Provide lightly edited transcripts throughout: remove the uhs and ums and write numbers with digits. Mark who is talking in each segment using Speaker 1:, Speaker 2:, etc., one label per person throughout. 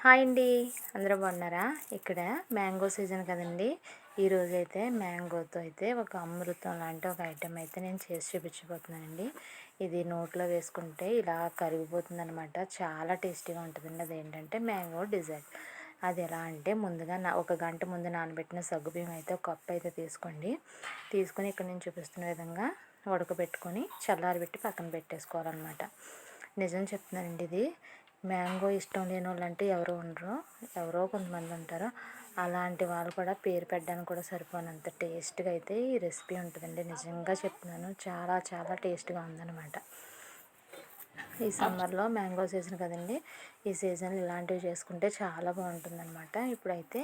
Speaker 1: Hi అండి. అందరూ బాగున్నారా? ఇక్కడ మ్యాంగో సీజన్ కదండి. ఈరోజైతే మ్యాంగోతో అయితే ఒక అమృతం లాంటి ఒక ఐటెం అయితే నేను చేసి చూపించబోతున్నానండి. ఇది నోట్లో వేసుకుంటే ఇలా కరిగిపోతుందనమాట. చాలా టేస్టీగా ఉంటుందండి. అదేంటంటే మ్యాంగో డిజర్ట్. అది ఎలా అంటే ముందుగా ఒక గంట ముందు నానబెట్టిన సగ్గుబియ్యం అయితే ఒక కప్పు అయితే తీసుకోండి. తీసుకొని ఇక్కడ నేను చూపిస్తున్న విధంగా ఉడకబెట్టుకొని చల్లారబెట్టి పక్కన పెట్టేసుకోవాలన్నమాట. నిజం చెప్తున్నానండి, ఇది మ్యాంగో ఇష్టం లేని వాళ్ళు అంటే ఎవరు ఉండరు, ఎవరో కొంతమంది ఉంటారు. అలాంటి వాళ్ళు కూడా పేరు పెట్టడానికి కూడా సరిపోనంత టేస్ట్గా అయితే ఈ రెసిపీ ఉంటుందండి. నిజంగా చెప్తున్నాను, చాలా చాలా టేస్ట్గా ఉందన్నమాట. ఈ సమ్మర్లో మ్యాంగో సీజన్ కదండి. ఈ సీజన్లో ఇలాంటివి చేసుకుంటే చాలా బాగుంటుందన్నమాట. ఇప్పుడైతే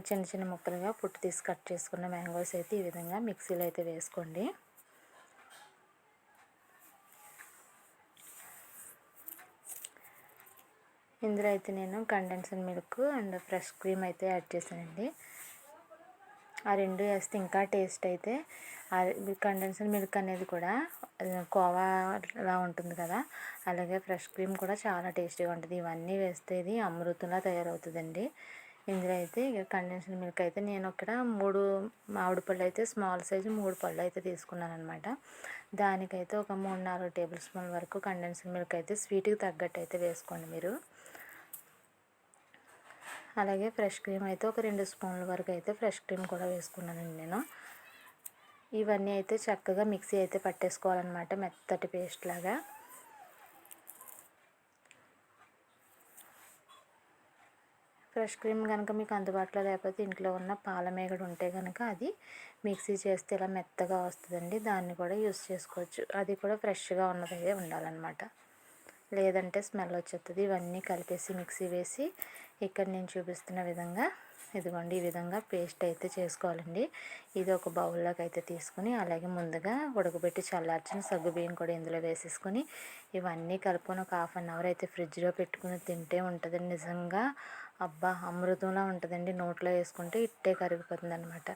Speaker 1: చిన్న చిన్న ముక్కలుగా పుట్టి తీసి కట్ చేసుకున్న మ్యాంగోస్ అయితే ఈ విధంగా మిక్సీలో అయితే వేసుకోండి. ఇందులో అయితే నేను condensed milk and fresh cream అయితే యాడ్ చేశానండి. ఆ రెండు వేస్తే ఇంకా టేస్ట్ అయితే కండెన్స్డ్ మిల్క్ అనేది కూడా కోవాలా ఉంటుంది కదా, అలాగే ఫ్రెష్ క్రీమ్ కూడా చాలా టేస్టీగా ఉంటుంది. ఇవన్నీ వేస్తే ఇది అమృతంలా తయారవుతుందండి. ఇందులో అయితే ఇక కండెన్స్డ్ మిల్క్ అయితే నేను ఇక్కడ 3 మామిడి పళ్ళు అయితే స్మాల్ సైజు 3 పళ్ళు అయితే తీసుకున్నాను అనమాట. దానికైతే ఒక 3-4 టేబుల్ స్పూన్ల వరకు కండెన్స్డ్ మిల్క్ అయితే స్వీట్కి తగ్గట్టు అయితే వేసుకోండి మీరు. అలాగే ఫ్రెష్ క్రీమ్ అయితే ఒక 2 స్పూన్ల వరకు అయితే ఫ్రెష్ క్రీమ్ కూడా వేసుకున్నానండి నేను. ఇవన్నీ అయితే చక్కగా మిక్సీ అయితే పట్టేసుకోవాలన్నమాట, మెత్తటి పేస్ట్ లాగా. ఫ్రెష్ క్రీమ్ కనుక మీకు అందుబాటులో లేకపోతే ఇంట్లో ఉన్న పాలమేగడ ఉంటే కనుక అది మిక్సీ చేస్తే ఇలా మెత్తగా వస్తుందండి, దాన్ని కూడా యూస్ చేసుకోవచ్చు. అది కూడా ఫ్రెష్గా ఉన్నదే ఉండాలన్నమాట, లేదంటే స్మెల్ వచ్చేస్తుంది. ఇవన్నీ కలిపేసి మిక్సీ వేసి ఇక్కడ నేను చూపిస్తున్న విధంగా ఇదిగోండి ఈ విధంగా పేస్ట్ అయితే చేసుకోవాలండి. ఇది ఒక బౌల్లోకి అయితే తీసుకుని అలాగే ముందుగా ఉడకబెట్టి చల్లార్చిన సగ్గుబియ్యం కూడా ఇందులో వేసేసుకొని ఇవన్నీ కలుపుకొని ఒక 1/2 అవర్ అయితే ఫ్రిడ్జ్లో పెట్టుకుని తింటే ఉంటుందండి. నిజంగా అబ్బా అమృతంలా ఉంటుందండి. నోట్లో వేసుకుంటే ఇట్టే కరిగిపోతుంది అనమాట.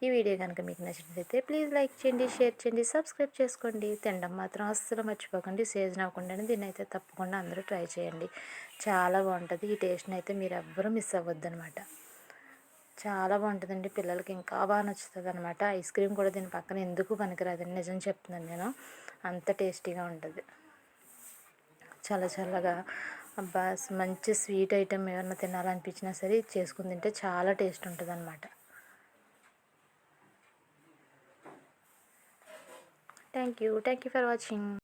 Speaker 1: ఈ వీడియో కనుక మీకు నచ్చినట్లయితే ప్లీజ్ లైక్ చేయండి, షేర్ చేయండి, సబ్స్క్రైబ్ చేసుకోండి. తినడం మాత్రం అస్సలు మర్చిపోకండి. సీజన్ అవ్వకుండానే దీన్ని అయితే తప్పకుండా అందరూ ట్రై చేయండి. చాలా బాగుంటుంది. ఈ టేస్ట్ని అయితే మీరు ఎవ్వరూ మిస్ అవ్వద్దు అనమాట. చాలా బాగుంటుందండి. పిల్లలకి ఇంకా బాగా నచ్చుతుంది అనమాట. ఐస్ క్రీమ్ కూడా దీని పక్కన ఎందుకు పనికిరాదండి, నిజం చెప్తున్నాను నేను, అంత టేస్టీగా ఉంటుంది. చాలా చల్లగా అబ్బా మంచి స్వీట్ ఐటెం ఏమన్నా తినాలనిపించినా సరే ఇది చేసుకుని తింటే చాలా టేస్ట్ ఉంటుంది అనమాట. Thank you for watching.